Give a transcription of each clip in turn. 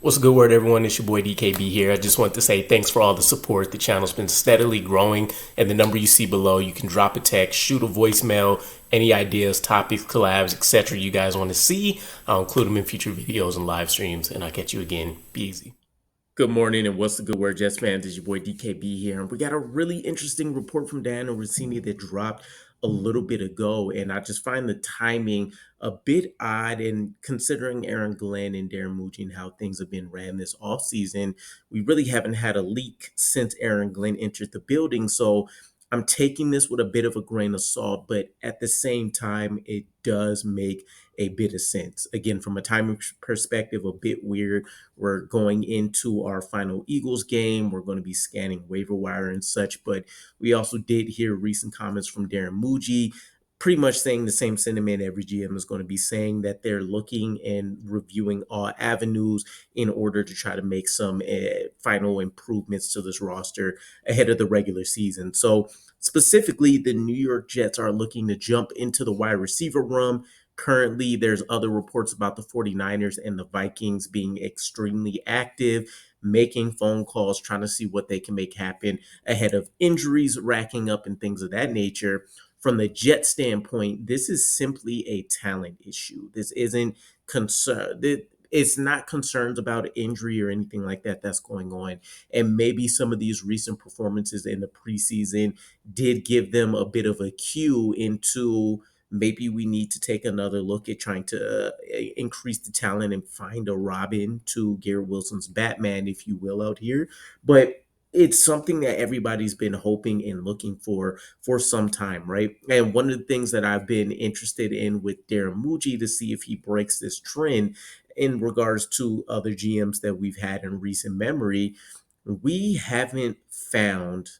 What's a good word, everyone? It's your boy DKB here. I just want to say thanks for all the support. The channel's been steadily growing, and the number you see below, you can drop a text, shoot a voicemail, any ideas, topics, collabs, etc. you guys want to see. I'll include them in future videos and live streams, and I'll catch you again. Be easy. Good morning, and what's the good word, Jets fans? It's your boy DKB here, and we got a really interesting report from Diana Russini that dropped a little bit ago, and I just find the timing a bit odd. And considering Aaron Glenn and Darren Muji and how things have been ran this offseason, we really haven't had a leak since Aaron Glenn entered the building. So I'm taking this with a bit of a grain of salt, but at the same time, it does make a bit of sense. Again, from a timing perspective, a bit weird. We're going into our final Eagles game. We're going to be scanning waiver wire and such, but we also did hear recent comments from Darren Muji, pretty much saying the same sentiment every GM is going to be saying, that they're looking and reviewing all avenues in order to try to make some final improvements to this roster ahead of the regular season. So specifically, the New York Jets are looking to jump into the wide receiver room. Currently, there's other reports about the 49ers and the Vikings being extremely active, making phone calls, trying to see what they can make happen ahead of injuries racking up and things of that nature. From the Jet standpoint, this is simply a talent issue. This isn't concern. It's not concerns about injury or anything like that that's going on. And maybe some of these recent performances in the preseason did give them a bit of a cue into maybe we need to take another look at trying to increase the talent and find a Robin to Garrett Wilson's Batman, if you will, out here. But it's something that everybody's been hoping and looking for some time, right? And one of the things that I've been interested in with Darren Muji to see if he breaks this trend in regards to other GMs that we've had in recent memory, we haven't found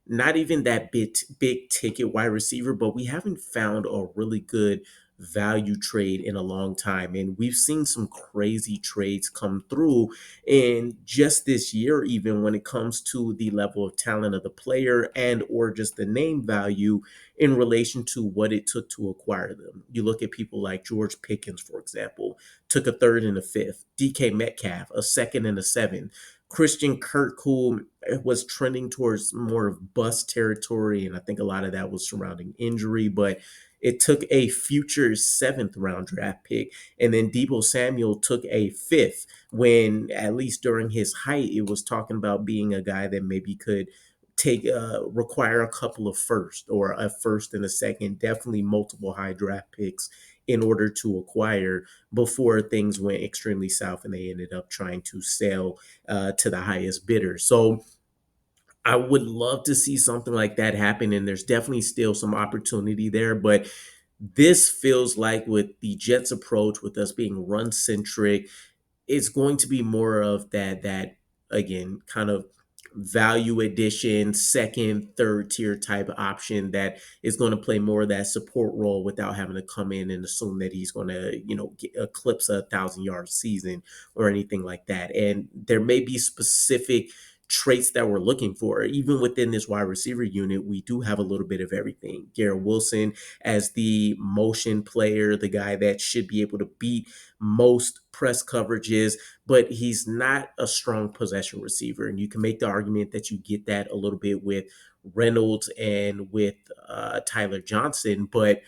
not even that big ticket wide receiver, but we haven't found a really good value trade in a long time. And we've seen some crazy trades come through in just this year, even when it comes to the level of talent of the player and or just the name value in relation to what it took to acquire them. You look at people like George Pickens, for example, took a third and a fifth, DK Metcalf, a second and a seventh. Christian Kirk, who was trending towards more of bust territory, and I think a lot of that was surrounding injury, but it took a future seventh round draft pick. And then Debo Samuel took a fifth, when at least during his height, it was talking about being a guy that maybe could require a couple of first, or a first and a second, definitely multiple high draft picks in order to acquire, before things went extremely south and they ended up trying to sell to the highest bidder. So I would love to see something like that happen, and there's definitely still some opportunity there. But this feels like, with the Jets approach, with us being run centric, it's going to be more of that again, kind of value addition, second, third tier type option that is going to play more of that support role without having to come in and assume that he's going to, eclipse 1,000 yard season or anything like that. And there may be specific traits that we're looking for. Even within this wide receiver unit, we do have a little bit of everything. Garrett Wilson as the motion player, the guy that should be able to beat most press coverages, but he's not a strong possession receiver. And you can make the argument that you get that a little bit with Reynolds and with Tyler Johnson, but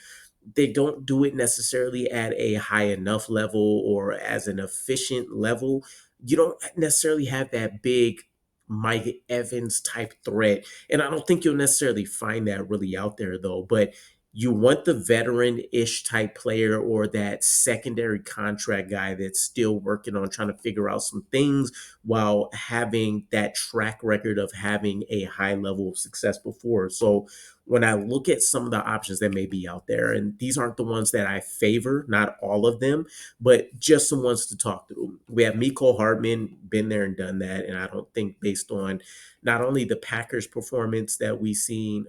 they don't do it necessarily at a high enough level or as an efficient level. You don't necessarily have that big Mike Evans type threat. And I don't think you'll necessarily find that really out there, though. But you want the veteran-ish type player, or that secondary contract guy that's still working on trying to figure out some things while having that track record of having a high level of success before. So when I look at some of the options that may be out there, and these aren't the ones that I favor, not all of them, but just some ones to talk through. We have Mecole Hardman, been there and done that, and I don't think, based on not only the Packers performance that we've seen,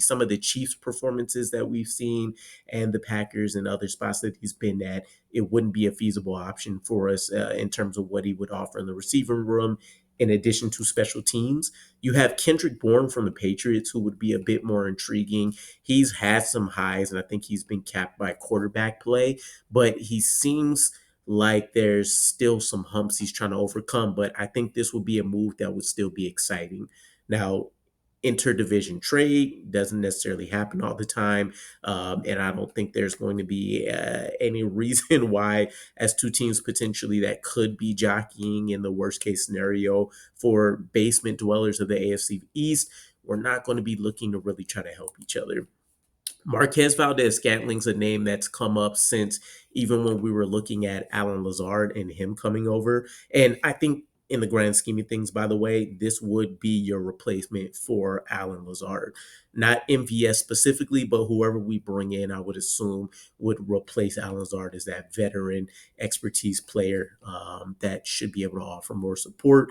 some of the Chiefs performances that we've seen, and the Packers and other spots that he's been at, it wouldn't be a feasible option for us in terms of what he would offer in the receiving room. In addition to special teams, you have Kendrick Bourne from the Patriots, who would be a bit more intriguing. He's had some highs, and I think he's been capped by quarterback play, but he seems like there's still some humps he's trying to overcome, but I think this would be a move that would still be exciting. Now, interdivision trade doesn't necessarily happen all the time, and I don't think there's going to be any reason why, as two teams potentially that could be jockeying in the worst case scenario for basement dwellers of the AFC East, we're not going to be looking to really try to help each other. Marquez Valdez Scantling's a name that's come up since even when we were looking at Alan Lazard and him coming over. And I think in the grand scheme of things, by the way, this would be your replacement for Alan Lazard. Not MVS specifically, but whoever we bring in, I would assume would replace Alan Lazard as that veteran expertise player that should be able to offer more support.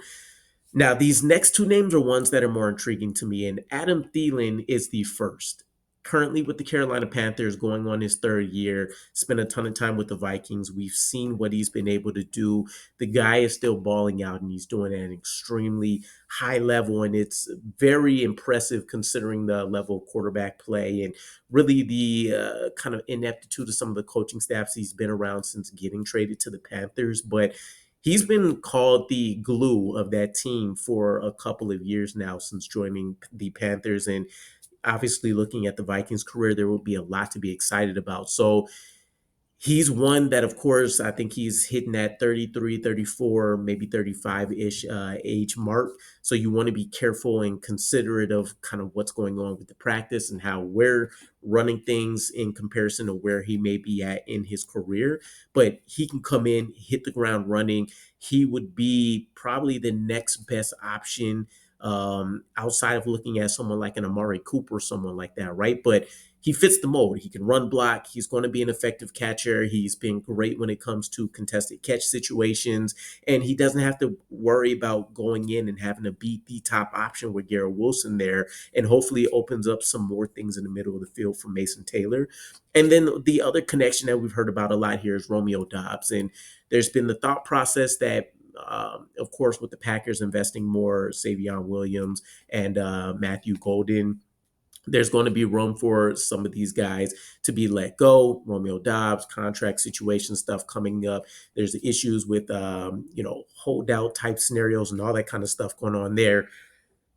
Now, these next two names are ones that are more intriguing to me, and Adam Thielen is the first. Currently with the Carolina Panthers, going on his third year, spent a ton of time with the Vikings. We've seen what he's been able to do. The guy is still balling out, and he's doing it at an extremely high level, and it's very impressive considering the level of quarterback play and really the kind of ineptitude of some of the coaching staffs he's been around since getting traded to the Panthers. But he's been called the glue of that team for a couple of years now since joining the Panthers. And obviously, looking at the Vikings' career, there will be a lot to be excited about. So he's one that, of course, I think he's hitting that 33, 34, maybe 35-ish age mark. So you want to be careful and considerate of kind of what's going on with the practice and how we're running things in comparison to where he may be at in his career. But he can come in, hit the ground running. He would be probably the next best option outside of looking at someone like an Amari Cooper, someone like that, right? But he fits the mold. He can run block. He's going to be an effective catcher. He's been great when it comes to contested catch situations. And he doesn't have to worry about going in and having to beat the top option with Garrett Wilson there. And hopefully it opens up some more things in the middle of the field for Mason Taylor. And then the other connection that we've heard about a lot here is Romeo Doubs. And there's been the thought process that of course, with the Packers investing more, Savion Williams and Matthew Golden, there's going to be room for some of these guys to be let go. Romeo Doubs, contract situation stuff coming up. There's issues with, holdout type scenarios and all that kind of stuff going on there.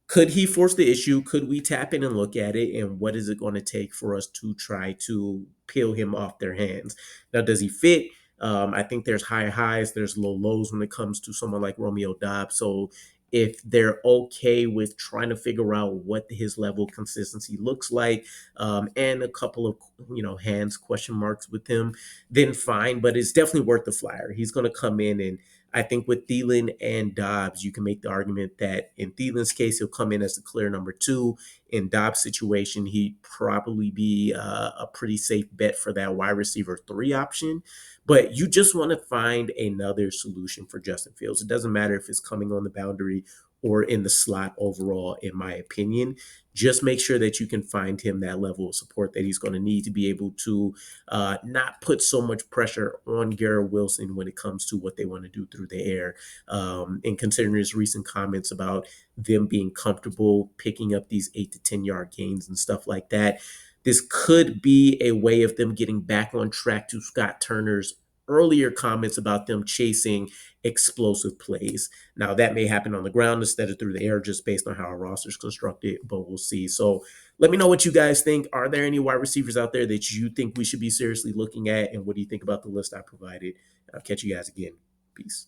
Could he force the issue? Could we tap in and look at it? And what is it going to take for us to try to peel him off their hands? Now, does he fit? I think there's high highs, there's low lows when it comes to someone like Romeo Dobbs. So if they're okay with trying to figure out what his level of consistency looks like, and a couple of hands question marks with him, then fine. But it's definitely worth the flyer. He's going to come in, and I think with Thielen and Dobbs, you can make the argument that in Thielen's case, he'll come in as the clear number two. In Dobbs' situation, he'd probably be a pretty safe bet for that wide receiver three option. But you just want to find another solution for Justin Fields. It doesn't matter if it's coming on the boundary or in the slot overall, in my opinion. Just make sure that you can find him that level of support that he's going to need to be able to not put so much pressure on Garrett Wilson when it comes to what they want to do through the air. And considering his recent comments about them being comfortable picking up these 8 to 10 yard gains and stuff like that, this could be a way of them getting back on track to Scott Turner's earlier comments about them chasing explosive plays. Now, that may happen on the ground instead of through the air just based on how our roster is constructed, but we'll see. So let me know what you guys think. Are there any wide receivers out there that you think we should be seriously looking at? And what do you think about the list I provided? I'll catch you guys again. Peace.